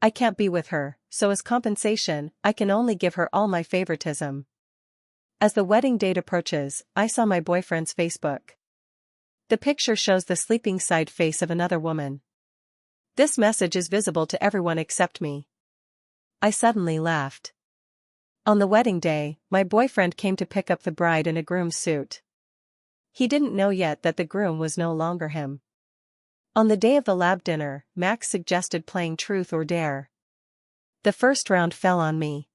I can't be with her, so as compensation, I can only give her all my favoritism. As the wedding date approaches, I saw my boyfriend's Facebook. The picture shows the sleeping side face of another woman. This message is visible to everyone except me. I suddenly laughed. On the wedding day, my boyfriend came to pick up the bride in a groom's suit. He didn't know yet that the groom was no longer him. On the day of the lab dinner, Max suggested playing Truth or Dare. The first round fell on me.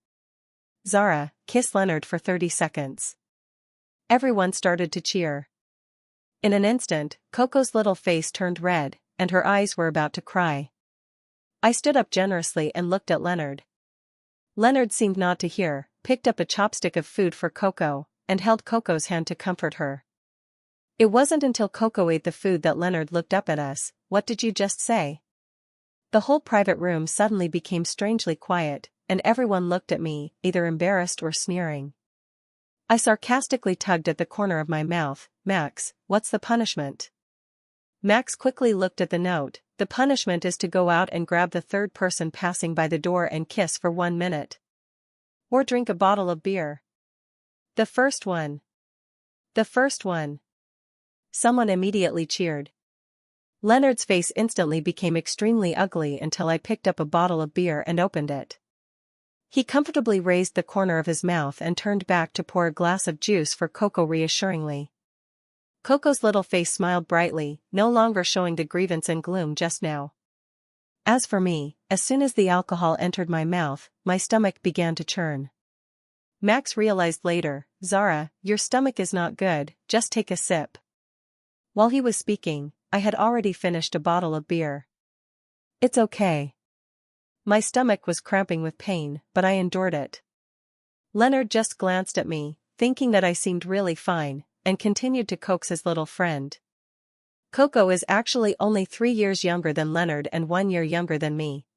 Zara, kiss Leonard for 30 seconds. Everyone started to cheer. In an instant, Coco's little face turned red, and her eyes were about to cry. I stood up generously and looked at Leonard. Leonard seemed not to hear, picked up a chopstick of food for Coco, and held Coco's hand to comfort her. It wasn't until Coco ate the food that Leonard looked up at us. What did you just say? The whole private room suddenly became strangely quiet, and everyone looked at me, either embarrassed or sneering. I sarcastically tugged at the corner of my mouth. Max, what's the punishment? Max quickly looked at the note. The punishment is to go out and grab the third person passing by the door and kiss for 1 minute. Or drink a bottle of beer. The first one. The first one. Someone immediately cheered. Leonard's face instantly became extremely ugly until I picked up a bottle of beer and opened it. He comfortably raised the corner of his mouth and turned back to pour a glass of juice for Coco reassuringly. Coco's little face smiled brightly, no longer showing the grievance and gloom just now. As for me, as soon as the alcohol entered my mouth, my stomach began to churn. Max realized later, Zara, your stomach is not good, just take a sip. While he was speaking, I had already finished a bottle of beer. It's okay. My stomach was cramping with pain, but I endured it. Leonard just glanced at me, thinking that I seemed really fine, and continued to coax his little friend. Coco is actually only 3 years younger than Leonard and 1 year younger than me.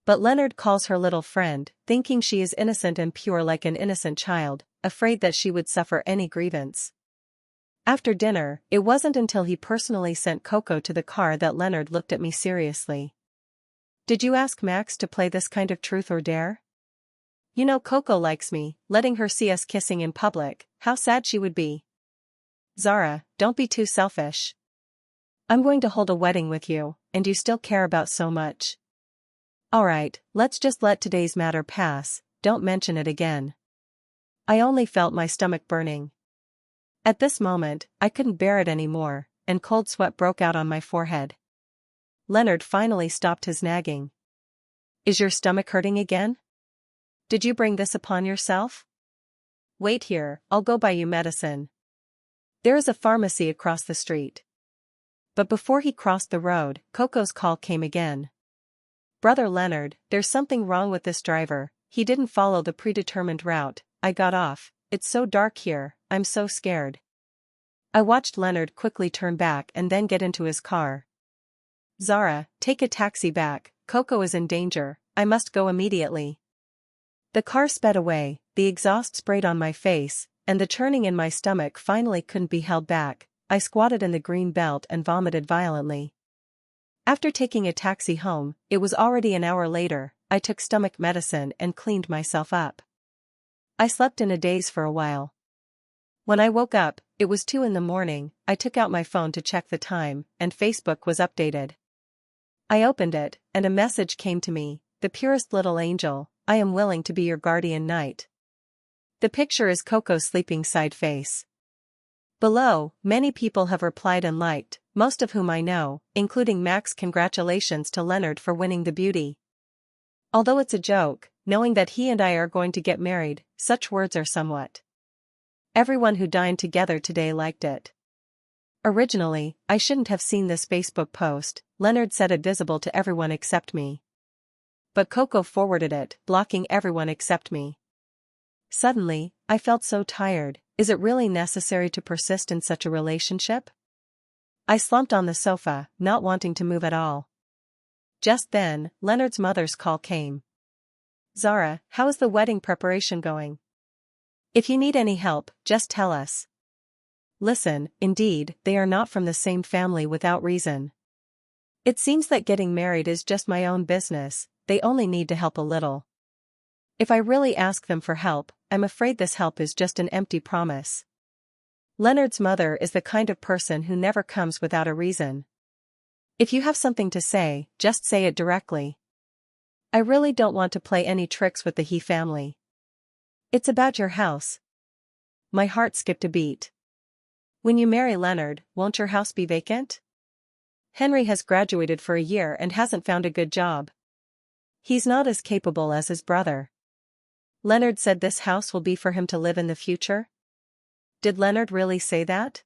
But Leonard calls her little friend, thinking she is innocent and pure like an innocent child, afraid that she would suffer any grievance. After dinner, it wasn't until he personally sent Coco to the car that Leonard looked at me seriously. Did you ask Max to play this kind of truth or dare? You know Coco likes me, letting her see us kissing in public, how sad she would be. Zara, don't be too selfish. I'm going to hold a wedding with you, and you still care about so much. Alright, let's just let today's matter pass, don't mention it again. I only felt my stomach burning. At this moment, I couldn't bear it anymore, and cold sweat broke out on my forehead. Leonard finally stopped his nagging. Is your stomach hurting again? Did you bring this upon yourself? Wait here, I'll go buy you medicine. There is a pharmacy across the street. But before he crossed the road, Coco's call came again. Brother Leonard, there's something wrong with this driver, he didn't follow the predetermined route. I got off, it's so dark here, I'm so scared. I watched Leonard quickly turn back and then get into his car. Zara, take a taxi back, Coco is in danger, I must go immediately. The car sped away, the exhaust sprayed on my face, and the churning in my stomach finally couldn't be held back. I squatted in the green belt and vomited violently. After taking a taxi home, it was already an hour later. I took stomach medicine and cleaned myself up. I slept in a daze for a while. When I woke up, it was 2 a.m. I took out my phone to check the time, and Facebook was updated. I opened it, and a message came to me, the purest little angel, I am willing to be your guardian knight. The picture is Coco's sleeping side face. Below, many people have replied and liked, most of whom I know, including Max. Congratulations to Leonard for winning the beauty. Although it's a joke, knowing that he and I are going to get married, such words are somewhat. Everyone who dined together today liked it. Originally, I shouldn't have seen this Facebook post. Leonard said it visible to everyone except me. But Coco forwarded it, blocking everyone except me. Suddenly, I felt so tired. Is it really necessary to persist in such a relationship? I slumped on the sofa, not wanting to move at all. Just then, Leonard's mother's call came. Zara, how is the wedding preparation going? If you need any help, just tell us. Listen, indeed, they are not from the same family without reason. It seems that getting married is just my own business, they only need to help a little. If I really ask them for help, I'm afraid this help is just an empty promise. Leonard's mother is the kind of person who never comes without a reason. If you have something to say, just say it directly. I really don't want to play any tricks with the He family. It's about your house. My heart skipped a beat. When you marry Leonard, won't your house be vacant? Henry has graduated for a year and hasn't found a good job. He's not as capable as his brother. Leonard said this house will be for him to live in the future? Did Leonard really say that?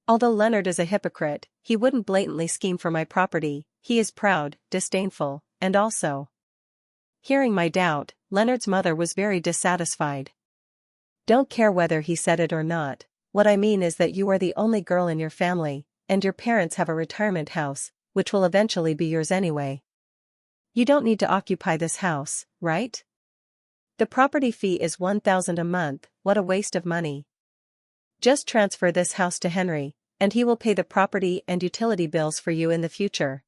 Although Leonard is a hypocrite, he wouldn't blatantly scheme for my property. He is proud, disdainful, and also. Hearing my doubt, Leonard's mother was very dissatisfied. Don't care whether he said it or not, what I mean is that you are the only girl in your family, and your parents have a retirement house, which will eventually be yours anyway. You don't need to occupy this house, right? The property fee is $1,000 a month, what a waste of money. Just transfer this house to Henry, and he will pay the property and utility bills for you in the future.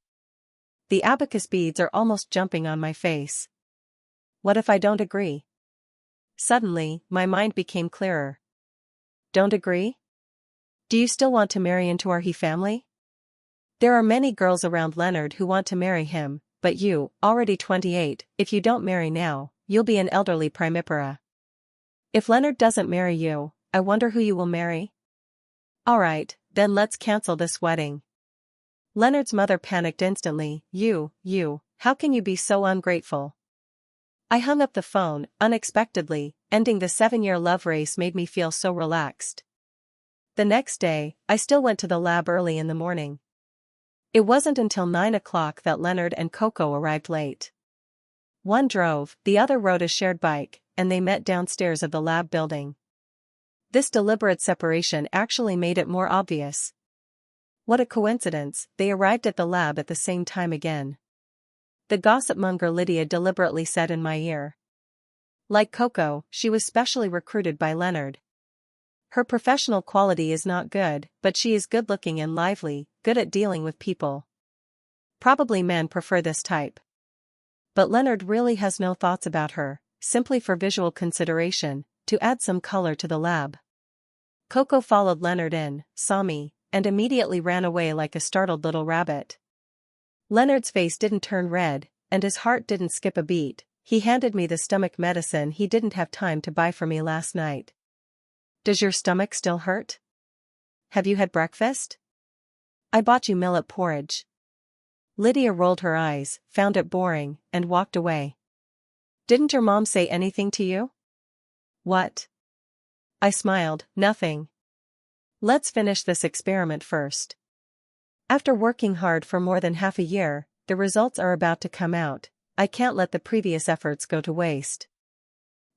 The abacus beads are almost jumping on my face. What if I don't agree? Suddenly, my mind became clearer. Don't agree? Do you still want to marry into our He family? There are many girls around Leonard who want to marry him, but you, already 28, if you don't marry now, you'll be an elderly primipara. If Leonard doesn't marry you, I wonder who you will marry? Alright, then let's cancel this wedding. Leonard's mother panicked instantly. You, how can you be so ungrateful? I hung up the phone, unexpectedly, ending the 7-year love race made me feel so relaxed. The next day, I still went to the lab early in the morning. It wasn't until 9 o'clock that Leonard and Coco arrived late. One drove, the other rode a shared bike, and they met downstairs of the lab building. This deliberate separation actually made it more obvious. What a coincidence, they arrived at the lab at the same time again. The gossip-monger Lydia deliberately said in my ear. Like Coco, she was specially recruited by Leonard. Her professional quality is not good, but she is good-looking and lively, good at dealing with people. Probably men prefer this type. But Leonard really has no thoughts about her, simply for visual consideration, to add some color to the lab. Coco followed Leonard in, saw me, and immediately ran away like a startled little rabbit. Leonard's face didn't turn red, and his heart didn't skip a beat. He handed me the stomach medicine he didn't have time to buy for me last night. Does your stomach still hurt? Have you had breakfast? I bought you millet porridge. Lydia rolled her eyes, found it boring, and walked away. Didn't your mom say anything to you? What? I smiled, nothing. Let's finish this experiment first. After working hard for more than half a year, the results are about to come out. I can't let the previous efforts go to waste.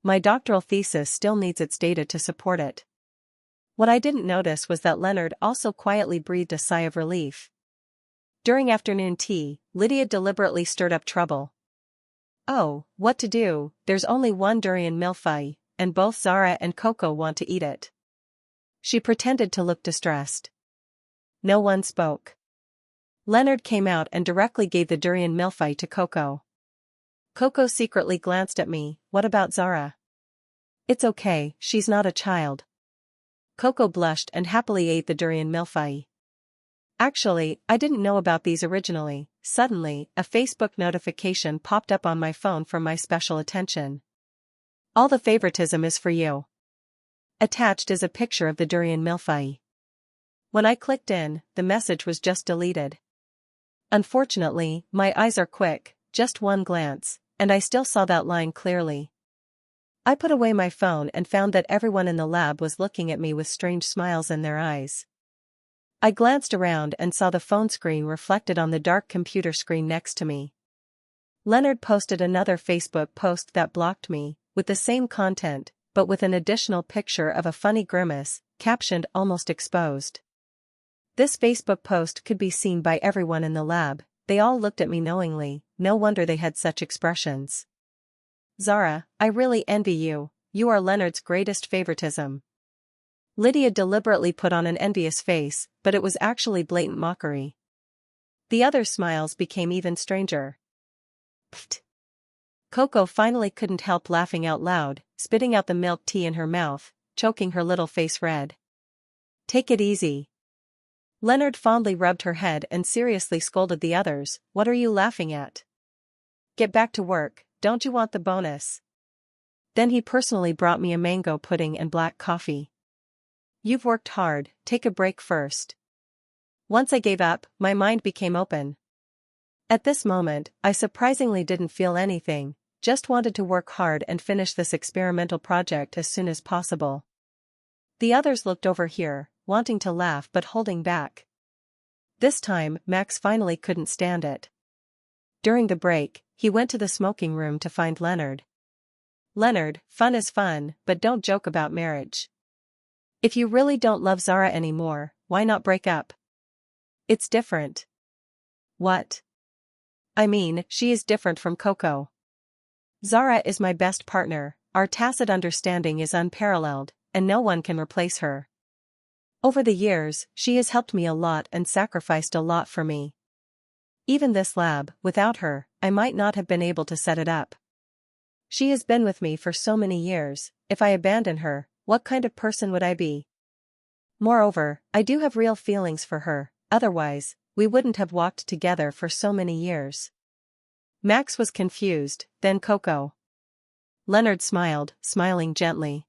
My doctoral thesis still needs its data to support it. What I didn't notice was that Leonard also quietly breathed a sigh of relief. During afternoon tea, Lydia deliberately stirred up trouble. Oh, what to do, there's only one durian millefeuille, and both Zara and Coco want to eat it. She pretended to look distressed. No one spoke. Leonard came out and directly gave the durian millefeuille to Coco. Coco secretly glanced at me. What about Zara? It's okay, she's not a child. Coco blushed and happily ate the durian millefeuille. Actually, I didn't know about these originally. Suddenly, a Facebook notification popped up on my phone from my special attention. All the favoritism is for you. Attached is a picture of the durian millefeuille. When I clicked in, the message was just deleted. Unfortunately, my eyes are quick, just one glance, and I still saw that line clearly. I put away my phone and found that everyone in the lab was looking at me with strange smiles in their eyes. I glanced around and saw the phone screen reflected on the dark computer screen next to me. Leonard posted another Facebook post that blocked me, with the same content, but with an additional picture of a funny grimace, captioned almost exposed. This Facebook post could be seen by everyone in the lab. They all looked at me knowingly, no wonder they had such expressions. Zara, I really envy you, you are Leonard's greatest favoritism. Lydia deliberately put on an envious face, but it was actually blatant mockery. The other smiles became even stranger. Pfft. Coco finally couldn't help laughing out loud, spitting out the milk tea in her mouth, choking her little face red. Take it easy. Leonard fondly rubbed her head and seriously scolded the others. What are you laughing at? Get back to work, don't you want the bonus? Then he personally brought me a mango pudding and black coffee. You've worked hard, take a break first. Once I gave up, my mind became open. At this moment, I surprisingly didn't feel anything, just wanted to work hard and finish this experimental project as soon as possible. The others looked over here, wanting to laugh but holding back. This time, Max finally couldn't stand it. During the break, he went to the smoking room to find Leonard. Leonard, fun is fun, but don't joke about marriage. If you really don't love Zara anymore, why not break up? It's different. What? I mean, she is different from Coco. Zara is my best partner, our tacit understanding is unparalleled, and no one can replace her. Over the years, she has helped me a lot and sacrificed a lot for me. Even this lab, without her, I might not have been able to set it up. She has been with me for so many years, if I abandon her, what kind of person would I be? Moreover, I do have real feelings for her, otherwise, we wouldn't have walked together for so many years. Max was confused, then Coco. Leonard smiled, smiling gently.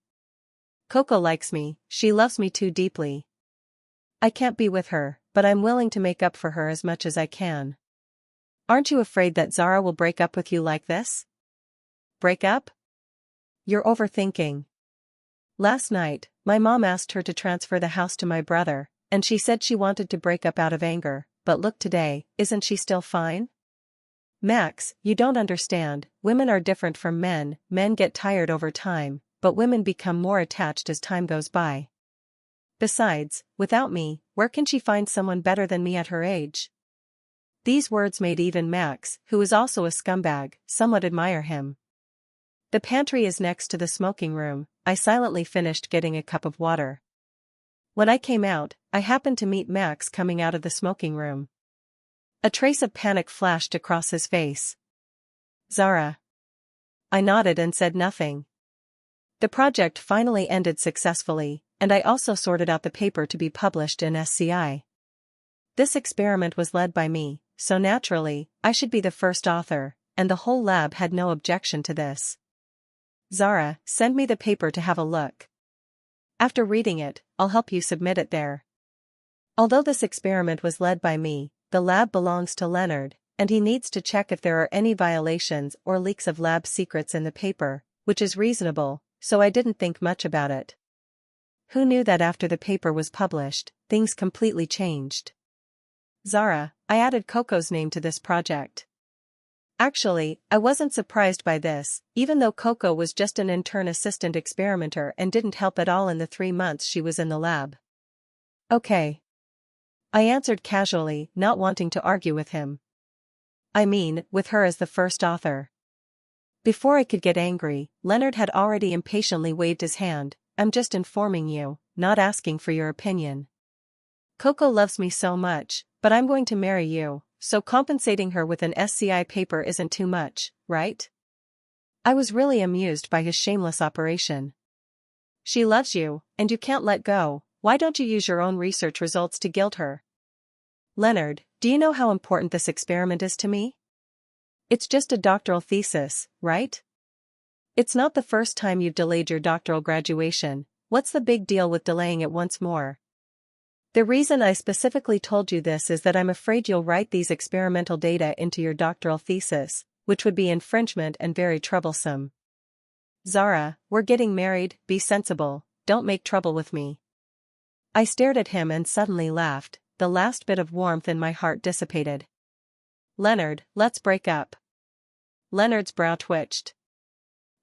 Coco likes me, she loves me too deeply. I can't be with her, but I'm willing to make up for her as much as I can. Aren't you afraid that Zara will break up with you like this? Break up? You're overthinking. Last night, my mom asked her to transfer the house to my brother, and she said she wanted to break up out of anger, but look today, isn't she still fine? Max, you don't understand, women are different from men get tired over time, but women become more attached as time goes by. Besides, without me, where can she find someone better than me at her age? These words made even Max, who is also a scumbag, somewhat admire him. The pantry is next to the smoking room, I silently finished getting a cup of water. When I came out, I happened to meet Max coming out of the smoking room. A trace of panic flashed across his face. Zara. I nodded and said nothing. The project finally ended successfully, and I also sorted out the paper to be published in SCI. This experiment was led by me, so naturally, I should be the first author, and the whole lab had no objection to this. Zara, send me the paper to have a look. After reading it, I'll help you submit it there. Although this experiment was led by me, the lab belongs to Leonard, and he needs to check if there are any violations or leaks of lab secrets in the paper, which is reasonable, so I didn't think much about it. Who knew that after the paper was published, things completely changed? Zara, I added Coco's name to this project. Actually, I wasn't surprised by this, even though Coco was just an intern assistant experimenter and didn't help at all in the 3 months she was in the lab. Okay. I answered casually, not wanting to argue with him. I mean, with her as the first author. Before I could get angry, Leonard had already impatiently waved his hand. I'm just informing you, not asking for your opinion. Coco loves me so much, but I'm going to marry you, so compensating her with an SCI paper isn't too much, right? I was really amused by his shameless operation. She loves you, and you can't let go, why don't you use your own research results to guilt her? Leonard, do you know how important this experiment is to me? It's just a doctoral thesis, right? It's not the first time you've delayed your doctoral graduation, what's the big deal with delaying it once more? The reason I specifically told you this is that I'm afraid you'll write these experimental data into your doctoral thesis, which would be infringement and very troublesome. Zara, we're getting married, be sensible, don't make trouble with me. I stared at him and suddenly laughed, the last bit of warmth in my heart dissipated. Leonard, let's break up. Leonard's brow twitched.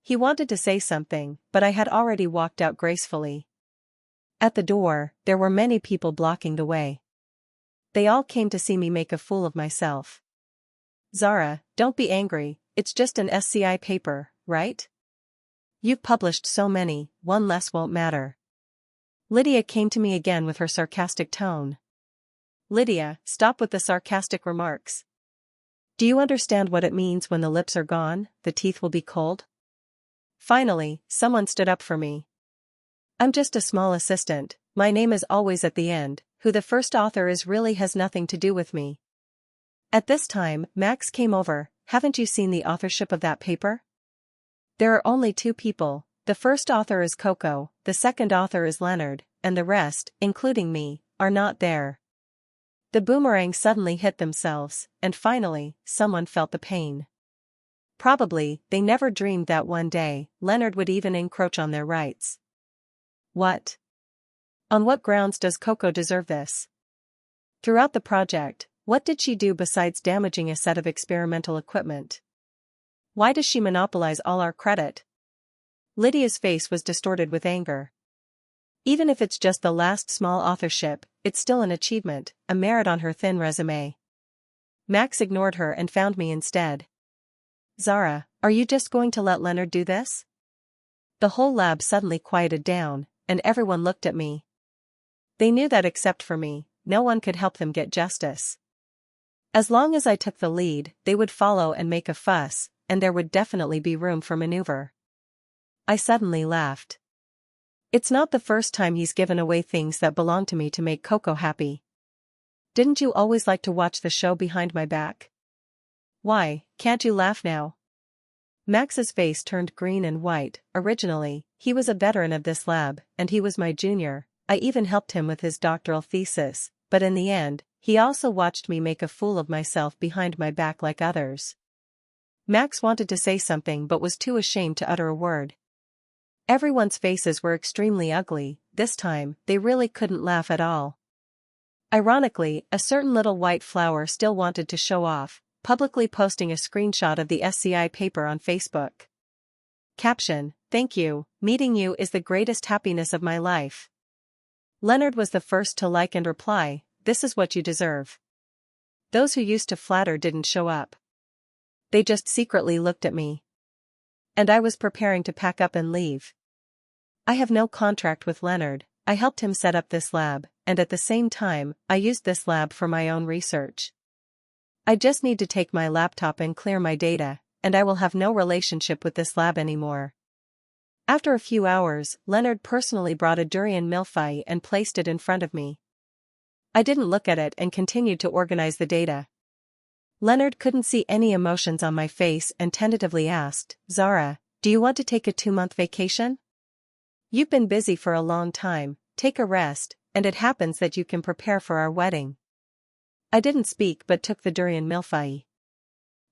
He wanted to say something, but I had already walked out gracefully. At the door, there were many people blocking the way. They all came to see me make a fool of myself. Zara, don't be angry, it's just an SCI paper, right? You've published so many, one less won't matter. Lydia came to me again with her sarcastic tone. Lydia, stop with the sarcastic remarks. Do you understand what it means when the lips are gone, the teeth will be cold? Finally, someone stood up for me. I'm just a small assistant, my name is always at the end, who the first author is really has nothing to do with me. At this time, Max came over. Haven't you seen the authorship of that paper? There are only two people, the first author is Coco, the second author is Leonard, and the rest, including me, are not there. The boomerang suddenly hit themselves, and finally, someone felt the pain. Probably, they never dreamed that one day, Leonard would even encroach on their rights. What? On what grounds does Coco deserve this? Throughout the project, what did she do besides damaging a set of experimental equipment? Why does she monopolize all our credit? Lydia's face was distorted with anger. Even if it's just the last small authorship, it's still an achievement, a merit on her thin resume. Max ignored her and found me instead. Zara, are you just going to let Leonard do this? The whole lab suddenly quieted down, and everyone looked at me. They knew that except for me, no one could help them get justice. As long as I took the lead, they would follow and make a fuss, and there would definitely be room for maneuver. I suddenly laughed. It's not the first time he's given away things that belong to me to make Coco happy. Didn't you always like to watch the show behind my back? Why, can't you laugh now? Max's face turned green and white. Originally, he was a veteran of this lab, and he was my junior. I even helped him with his doctoral thesis, but in the end, he also watched me make a fool of myself behind my back like others. Max wanted to say something but was too ashamed to utter a word. Everyone's faces were extremely ugly. This time, they really couldn't laugh at all. Ironically, a certain little white flower still wanted to show off, publicly posting a screenshot of the SCI paper on Facebook. Caption: Thank you, meeting you is the greatest happiness of my life. Leonard was the first to like and reply, this is what you deserve. Those who used to flatter didn't show up. They just secretly looked at me. And I was preparing to pack up and leave. I have no contract with Leonard, I helped him set up this lab, and at the same time, I used this lab for my own research. I just need to take my laptop and clear my data, and I will have no relationship with this lab anymore. After a few hours, Leonard personally brought a durian millefeuille and placed it in front of me. I didn't look at it and continued to organize the data. Leonard couldn't see any emotions on my face and tentatively asked, Zara, do you want to take a 2-month vacation? You've been busy for a long time, take a rest, and it happens that you can prepare for our wedding. I didn't speak but took the durian millefeuille.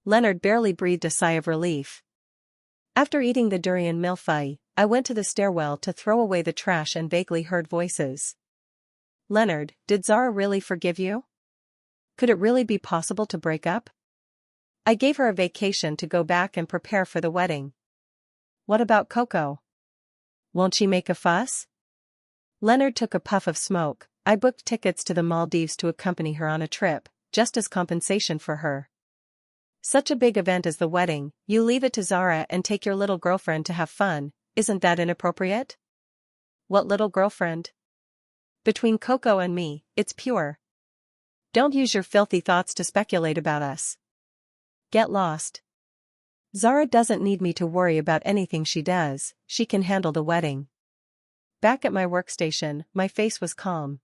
Leonard barely breathed a sigh of relief. After eating the durian millefeuille, I went to the stairwell to throw away the trash and vaguely heard voices. Leonard, did Zara really forgive you? Could it really be possible to break up? I gave her a vacation to go back and prepare for the wedding. What about Coco? Won't she make a fuss? Leonard took a puff of smoke. I booked tickets to the Maldives to accompany her on a trip, just as compensation for her. Such a big event as the wedding, you leave it to Zara and take your little girlfriend to have fun, isn't that inappropriate? What little girlfriend? Between Coco and me, it's pure. Don't use your filthy thoughts to speculate about us. Get lost. Zara doesn't need me to worry about anything she does, she can handle the wedding. Back at my workstation, my face was calm.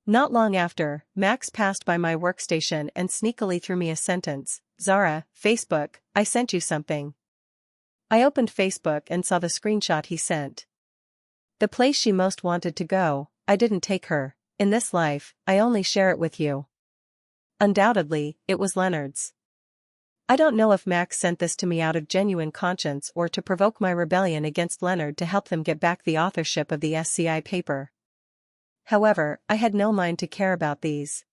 Not long after, Max passed by my workstation and sneakily threw me a sentence, Zara, Facebook, I sent you something. I opened Facebook and saw the screenshot he sent. The place she most wanted to go, I didn't take her. In this life, I only share it with you. Undoubtedly, it was Leonard's. I don't know if Max sent this to me out of genuine conscience or to provoke my rebellion against Leonard to help them get back the authorship of the SCI paper. However, I had no mind to care about these.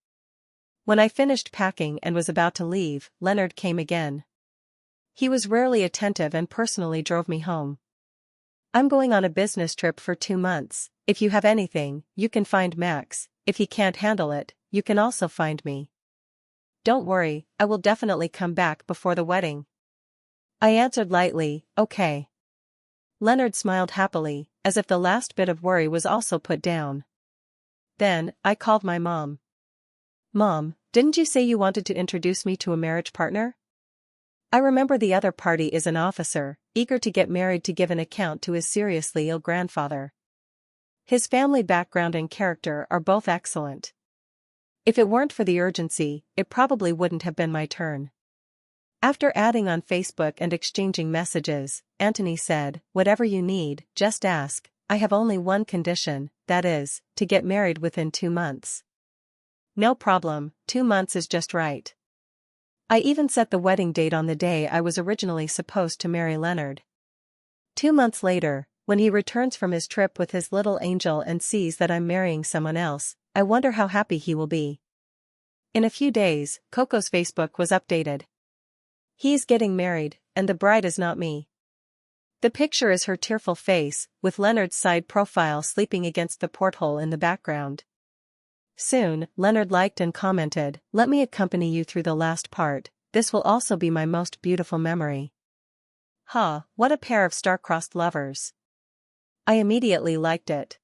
When I finished packing and was about to leave, Leonard came again. He was rarely attentive and personally drove me home. I'm going on a business trip for 2 months. If you have anything, you can find Max. If he can't handle it, you can also find me. Don't worry, I will definitely come back before the wedding. I answered lightly, okay. Leonard smiled happily, as if the last bit of worry was also put down. Then, I called my mom. Mom, didn't you say you wanted to introduce me to a marriage partner? I remember the other party is an officer, eager to get married to give an account to his seriously ill grandfather. His family background and character are both excellent. If it weren't for the urgency, it probably wouldn't have been my turn. After adding on Facebook and exchanging messages, Anthony said, "Whatever you need, just ask. I have only one condition, that is, to get married within 2 months." No problem, 2 months is just right. I even set the wedding date on the day I was originally supposed to marry Leonard. 2 months later, when he returns from his trip with his little angel and sees that I'm marrying someone else, I wonder how happy he will be. In a few days, Coco's Facebook was updated. He's getting married, and the bride is not me. The picture is her tearful face, with Leonard's side profile sleeping against the porthole in the background. Soon, Leonard liked and commented, "Let me accompany you through the last part, this will also be my most beautiful memory." What a pair of star-crossed lovers. I immediately liked it.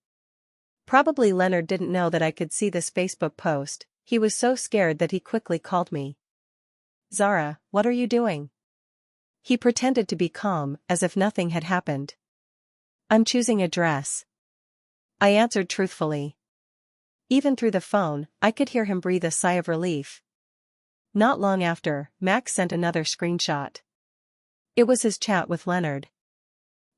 Probably Leonard didn't know that I could see this Facebook post, he was so scared that he quickly called me. "Zara, what are you doing?" He pretended to be calm, as if nothing had happened. "I'm choosing a dress." I answered truthfully. Even through the phone, I could hear him breathe a sigh of relief. Not long after, Max sent another screenshot. It was his chat with Leonard.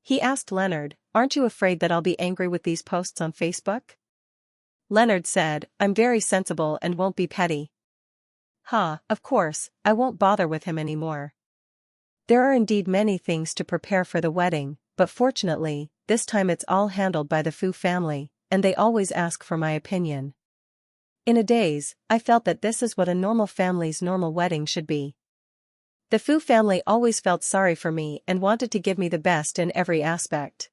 He asked Leonard, "Aren't you afraid that I'll be angry with these posts on Facebook?" Leonard said, "I'm very sensible and won't be petty." Of course, I won't bother with him anymore. There are indeed many things to prepare for the wedding, but fortunately, this time it's all handled by the Fu family, and they always ask for my opinion. In a daze, I felt that this is what a normal family's normal wedding should be. The Fu family always felt sorry for me and wanted to give me the best in every aspect.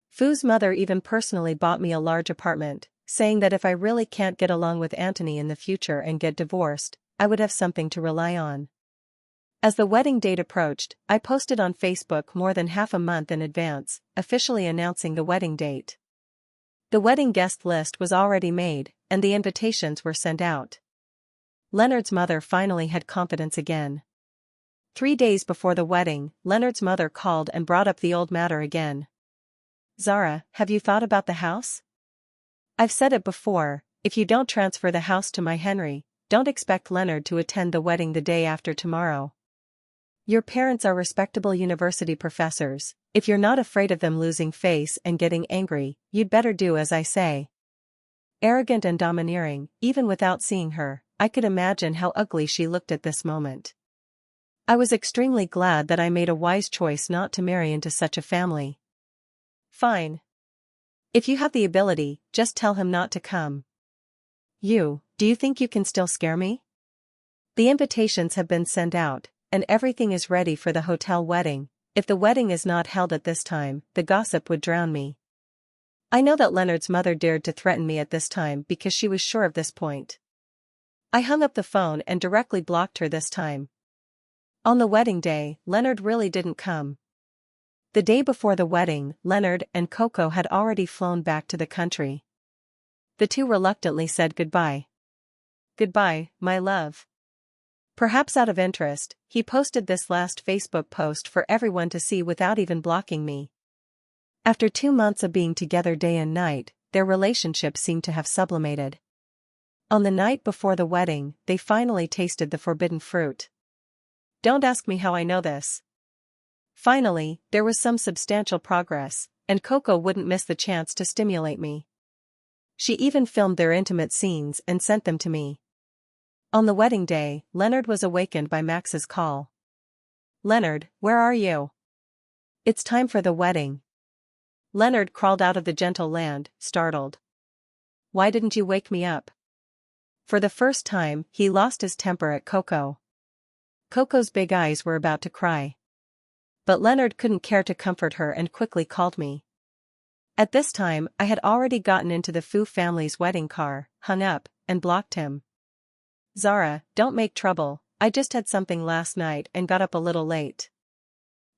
Fu's mother even personally bought me a large apartment, saying that if I really can't get along with Anthony in the future and get divorced, I would have something to rely on. As the wedding date approached, I posted on Facebook more than half a month in advance, officially announcing the wedding date. The wedding guest list was already made, and the invitations were sent out. Leonard's mother finally had confidence again. 3 days before the wedding, Leonard's mother called and brought up the old matter again. "Zara, have you thought about the house? I've said it before, if you don't transfer the house to my Henry, don't expect Leonard to attend the wedding the day after tomorrow. Your parents are respectable university professors, if you're not afraid of them losing face and getting angry, you'd better do as I say." Arrogant and domineering, even without seeing her, I could imagine how ugly she looked at this moment. I was extremely glad that I made a wise choice not to marry into such a family. "Fine. If you have the ability, just tell him not to come." Do you think you can still scare me? The invitations have been sent out, and everything is ready for the hotel wedding. If the wedding is not held at this time, the gossip would drown me. I know that Leonard's mother dared to threaten me at this time because she was sure of this point. I hung up the phone and directly blocked her this time. On the wedding day, Leonard really didn't come. The day before the wedding, Leonard and Coco had already flown back to the country. The two reluctantly said goodbye. "Goodbye, my love." Perhaps out of interest, he posted this last Facebook post for everyone to see without even blocking me. After 2 months of being together day and night, their relationship seemed to have sublimated. On the night before the wedding, they finally tasted the forbidden fruit. Don't ask me how I know this. Finally, there was some substantial progress, and Coco wouldn't miss the chance to stimulate me. She even filmed their intimate scenes and sent them to me. On the wedding day, Leonard was awakened by Max's call. "Leonard, where are you? It's time for the wedding." Leonard crawled out of the gentle land, startled. "Why didn't you wake me up?" For the first time, he lost his temper at Coco. Coco's big eyes were about to cry. But Leonard couldn't care to comfort her and quickly called me. At this time, I had already gotten into the Fu family's wedding car, hung up, and blocked him. "Zara, don't make trouble, I just had something last night and got up a little late."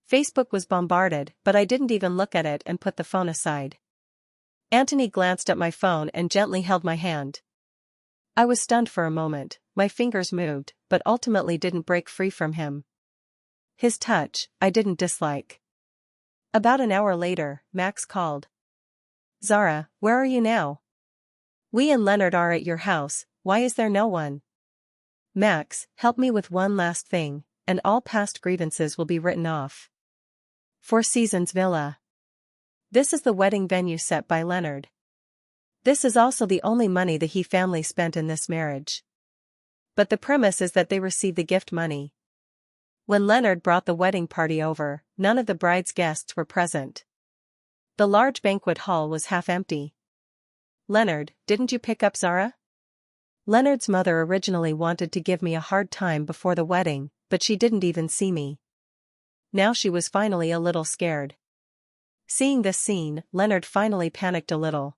Facebook was bombarded, but I didn't even look at it and put the phone aside. Anthony glanced at my phone and gently held my hand. I was stunned for a moment, my fingers moved, but ultimately didn't break free from him. His touch, I didn't dislike. About an hour later, Max called. Zara, where are you now? We and Leonard are at your house, why is there no one? Max, help me with one last thing, and all past grievances will be written off. Four Seasons Villa. This is the wedding venue set by Leonard. This is also the only money the He family spent in this marriage. But the premise is that they receive the gift money. When Leonard brought the wedding party over, none of the bride's guests were present. The large banquet hall was half empty. Leonard, didn't you pick up Zara? Leonard's mother originally wanted to give me a hard time before the wedding, but she didn't even see me. Now she was finally a little scared. Seeing this scene, Leonard finally panicked a little.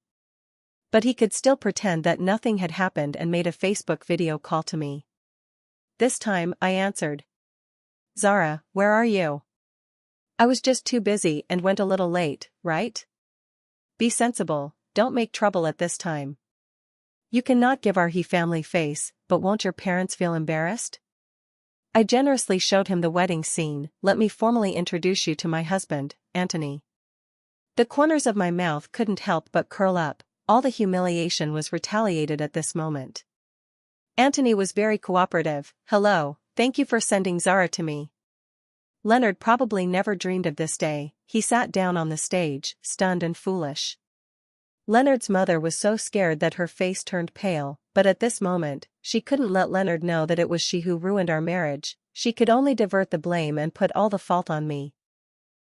But he could still pretend that nothing had happened and made a Facebook video call to me. This time, I answered. Zara, where are you? I was just too busy and went a little late, right? Be sensible, don't make trouble at this time. You cannot give our He family face, but won't your parents feel embarrassed? I generously showed him the wedding scene. Let me formally introduce you to my husband, Anthony. The corners of my mouth couldn't help but curl up. All the humiliation was retaliated at this moment. Anthony was very cooperative. Hello, thank you for sending Zara to me. Leonard probably never dreamed of this day. He sat down on the stage, stunned and foolish. Leonard's mother was so scared that her face turned pale, but at this moment, she couldn't let Leonard know that it was she who ruined our marriage. She could only divert the blame and put all the fault on me.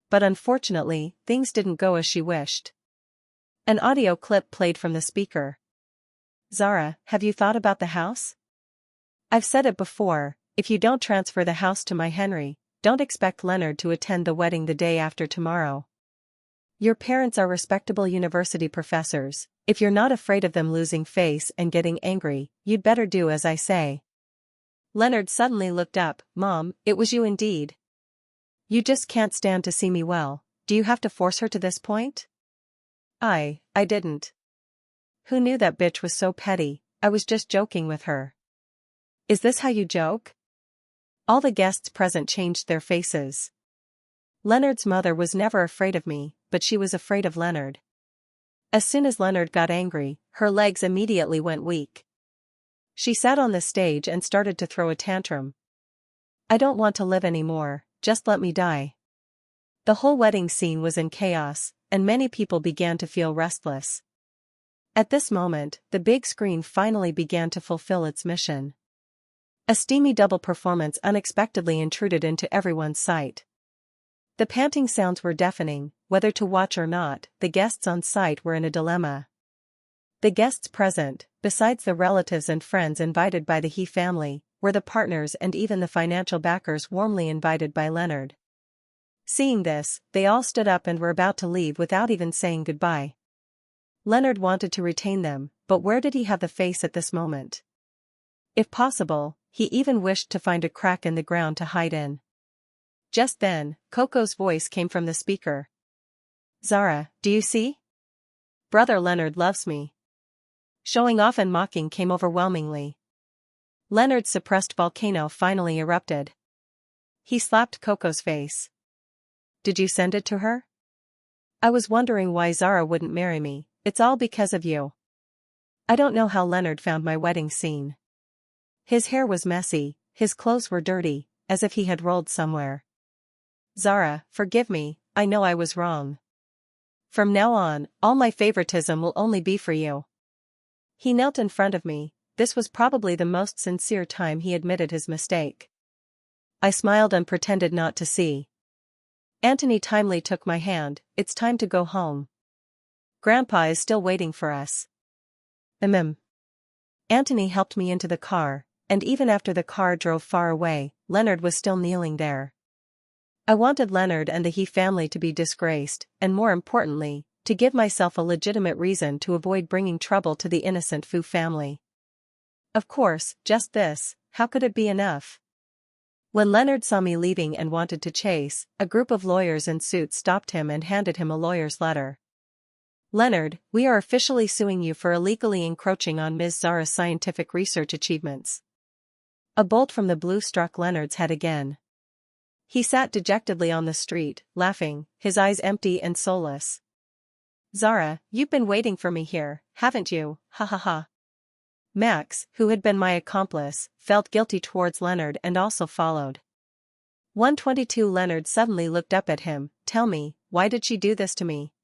But unfortunately, things didn't go as she wished. An audio clip played from the speaker. Zara, have you thought about the house? I've said it before, if you don't transfer the house to my Henry, don't expect Leonard to attend the wedding the day after tomorrow. Your parents are respectable university professors. If you're not afraid of them losing face and getting angry, you'd better do as I say. Leonard suddenly looked up. Mom, it was you indeed. You just can't stand to see me well. Do you have to force her to this point? I didn't. Who knew that bitch was so petty? I was just joking with her. Is this how you joke? All the guests present changed their faces. Leonard's mother was never afraid of me, but she was afraid of Leonard. As soon as Leonard got angry, her legs immediately went weak. She sat on the stage and started to throw a tantrum. I don't want to live anymore, just let me die. The whole wedding scene was in chaos, and many people began to feel restless. At this moment, the big screen finally began to fulfill its mission. A steamy double performance unexpectedly intruded into everyone's sight. The panting sounds were deafening. Whether to watch or not, the guests on site were in a dilemma. The guests present, besides the relatives and friends invited by the He family, were the partners and even the financial backers warmly invited by Leonard. Seeing this, they all stood up and were about to leave without even saying goodbye. Leonard wanted to retain them, but where did he have the face at this moment? If possible, he even wished to find a crack in the ground to hide in. Just then, Coco's voice came from the speaker. Zara, do you see? Brother Leonard loves me. Showing off and mocking came overwhelmingly. Leonard's suppressed volcano finally erupted. He slapped Coco's face. Did you send it to her? I was wondering why Zara wouldn't marry me. It's all because of you. I don't know how Leonard found my wedding scene. His hair was messy, his clothes were dirty, as if he had rolled somewhere. Zara, forgive me, I know I was wrong. From now on, all my favoritism will only be for you. He knelt in front of me. This was probably the most sincere time he admitted his mistake. I smiled and pretended not to see. Anthony timely took my hand. It's time to go home. Grandpa is still waiting for us. Anthony helped me into the car, and even after the car drove far away, Leonard was still kneeling there. I wanted Leonard and the He family to be disgraced, and more importantly, to give myself a legitimate reason to avoid bringing trouble to the innocent Fu family. Of course, just this, how could it be enough? When Leonard saw me leaving and wanted to chase, a group of lawyers in suits stopped him and handed him a lawyer's letter. Leonard, we are officially suing you for illegally encroaching on Ms. Zara's scientific research achievements. A bolt from the blue struck Leonard's head again. He sat dejectedly on the street, laughing, his eyes empty and soulless. Zara, you've been waiting for me here, haven't you? Ha ha ha. Max, who had been my accomplice, felt guilty towards Leonard and also followed. 122 Leonard suddenly looked up at him. Tell me, why did she do this to me?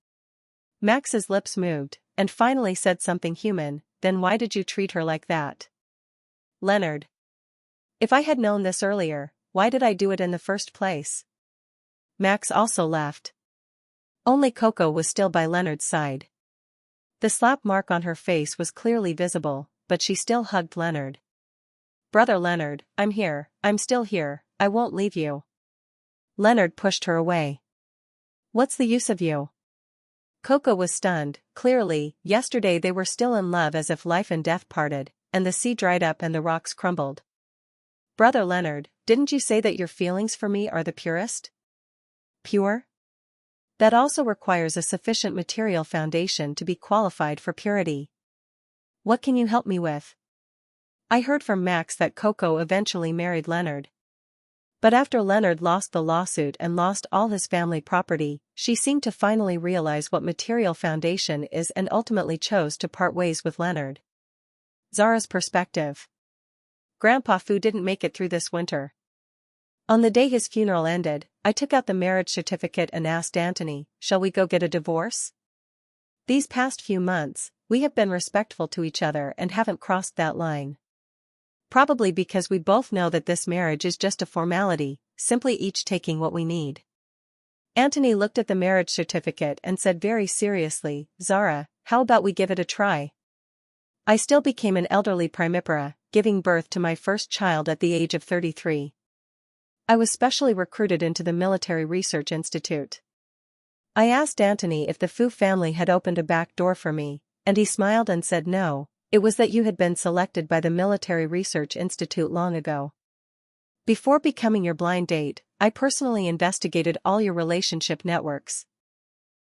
Max's lips moved, and finally said something human. Then why did you treat her like that? Leonard. If I had known this earlier, why did I do it in the first place? Max also laughed. Only Coco was still by Leonard's side. The slap mark on her face was clearly visible, but she still hugged Leonard. Brother Leonard, I'm here, I'm still here, I won't leave you. Leonard pushed her away. What's the use of you? Coco was stunned. Clearly, yesterday they were still in love, as if life and death parted, and the sea dried up and the rocks crumbled. Brother Leonard, didn't you say that your feelings for me are the purest? Pure? That also requires a sufficient material foundation to be qualified for purity. What can you help me with? I heard from Max that Coco eventually married Leonard. But after Leonard lost the lawsuit and lost all his family property, she seemed to finally realize what material foundation is and ultimately chose to part ways with Leonard. Zara's perspective. Grandpa Fu didn't make it through this winter. On the day his funeral ended, I took out the marriage certificate and asked Anthony, shall we go get a divorce? These past few months, we have been respectful to each other and haven't crossed that line. Probably because we both know that this marriage is just a formality, simply each taking what we need. Anthony looked at the marriage certificate and said very seriously, Zara, how about we give it a try? I still became an elderly primipara, giving birth to my first child at the age of 33. I was specially recruited into the Military Research Institute. I asked Anthony if the Fu family had opened a back door for me, and he smiled and said no. It was that you had been selected by the Military Research Institute long ago. Before becoming your blind date, I personally investigated all your relationship networks.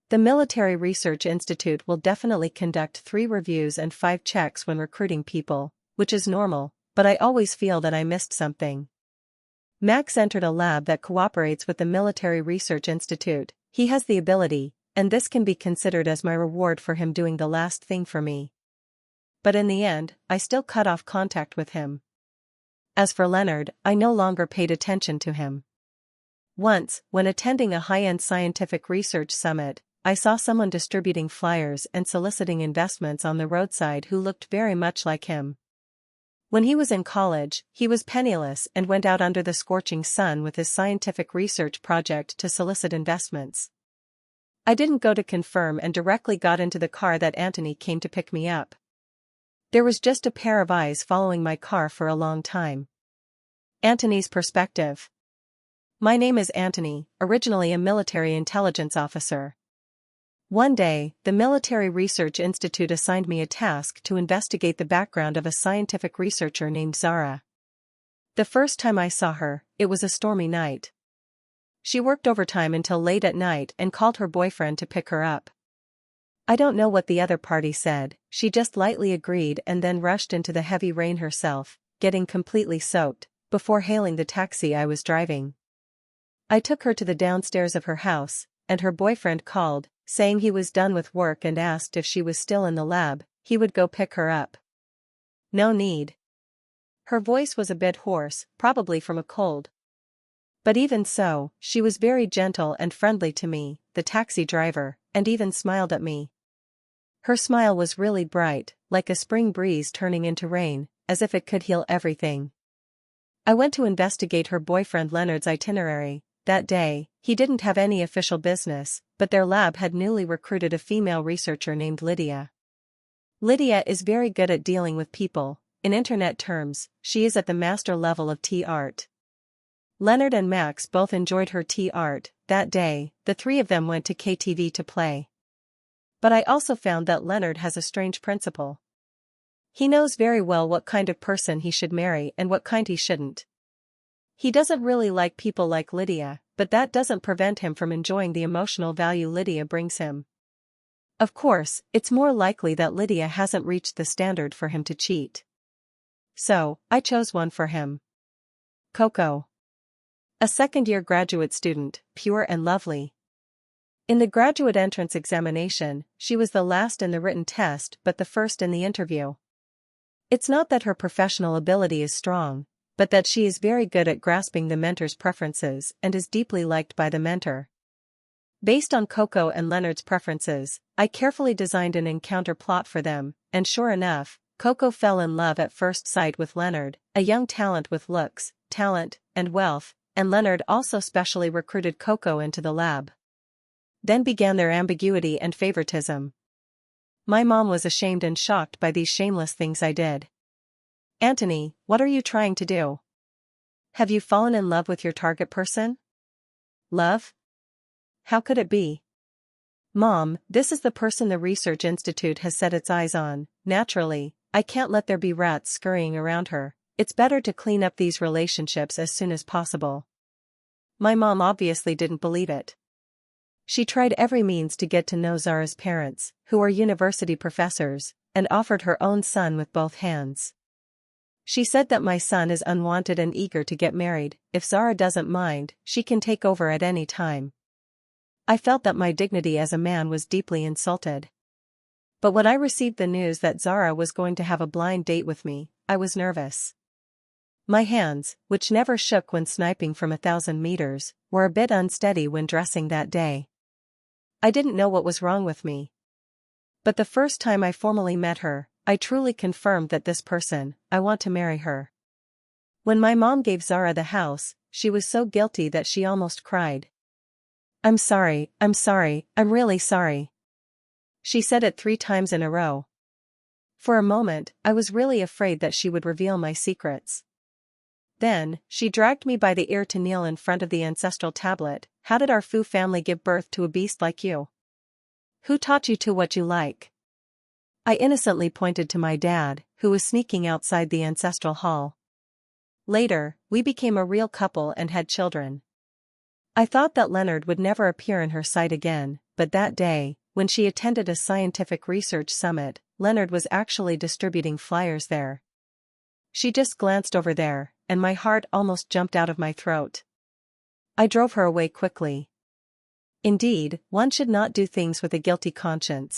The Military Research Institute will definitely conduct 3 reviews and 5 checks when recruiting people, which is normal, but I always feel that I missed something. Max entered a lab that cooperates with the Military Research Institute. He has the ability, and this can be considered as my reward for him doing the last thing for me. But in the end, I still cut off contact with him. As for Leonard, I no longer paid attention to him. Once, when attending a high-end scientific research summit, I saw someone distributing flyers and soliciting investments on the roadside who looked very much like him. When he was in college, he was penniless and went out under the scorching sun with his scientific research project to solicit investments. I didn't go to confirm and directly got into the car that Anthony came to pick me up. There was just a pair of eyes following my car for a long time. Anthony's perspective. My name is Anthony, originally a military intelligence officer. One day, the Military Research Institute assigned me a task to investigate the background of a scientific researcher named Zara. The first time I saw her, it was a stormy night. She worked overtime until late at night and called her boyfriend to pick her up. I don't know what the other party said, she just lightly agreed and then rushed into the heavy rain herself, getting completely soaked, before hailing the taxi I was driving. I took her to the downstairs of her house, and her boyfriend called, saying he was done with work and asked if she was still in the lab, he would go pick her up. No need. Her voice was a bit hoarse, probably from a cold. But even so, she was very gentle and friendly to me, the taxi driver, and even smiled at me. Her smile was really bright, like a spring breeze turning into rain, as if it could heal everything. I went to investigate her boyfriend Leonard's itinerary. That day, he didn't have any official business, but their lab had newly recruited a female researcher named Lydia. Lydia is very good at dealing with people. In internet terms, she is at the master level of tea art. Leonard and Max both enjoyed her tea art. That day, the 3 of them went to KTV to play. But I also found that Leonard has a strange principle. He knows very well what kind of person he should marry and what kind he shouldn't. He doesn't really like people like Lydia, but that doesn't prevent him from enjoying the emotional value Lydia brings him. Of course, it's more likely that Lydia hasn't reached the standard for him to cheat. So, I chose one for him. Coco. A second-year graduate student, pure and lovely. In the graduate entrance examination, she was the last in the written test but the first in the interview. It's not that her professional ability is strong, but that she is very good at grasping the mentor's preferences and is deeply liked by the mentor. Based on Coco and Leonard's preferences, I carefully designed an encounter plot for them, and sure enough, Coco fell in love at first sight with Leonard, a young talent with looks, talent, and wealth, and Leonard also specially recruited Coco into the lab. Then began their ambiguity and favoritism. My mom was ashamed and shocked by these shameless things I did. Anthony, what are you trying to do? Have you fallen in love with your target person? Love? How could it be? Mom, this is the person the research institute has set its eyes on. Naturally, I can't let there be rats scurrying around her. It's better to clean up these relationships as soon as possible. My mom obviously didn't believe it. She tried every means to get to know Zara's parents, who are university professors, and offered her own son with both hands. She said that my son is unwanted and eager to get married. If Zara doesn't mind, she can take over at any time. I felt that my dignity as a man was deeply insulted. But when I received the news that Zara was going to have a blind date with me, I was nervous. My hands, which never shook when sniping from 1,000 meters, were a bit unsteady when dressing that day. I didn't know what was wrong with me. But the first time I formally met her, I truly confirmed that this person, I want to marry her. When my mom gave Zara the house, she was so guilty that she almost cried. I'm sorry, I'm really sorry. She said it 3 times in a row. For a moment, I was really afraid that she would reveal my secrets. Then, she dragged me by the ear to kneel in front of the ancestral tablet. How did our Fu family give birth to a beast like you? Who taught you to what you like? I innocently pointed to my dad, who was sneaking outside the ancestral hall. Later, we became a real couple and had children. I thought that Leonard would never appear in her sight again, but that day, when she attended a scientific research summit, Leonard was actually distributing flyers there. She just glanced over there, and my heart almost jumped out of my throat. I drove her away quickly. Indeed, one should not do things with a guilty conscience.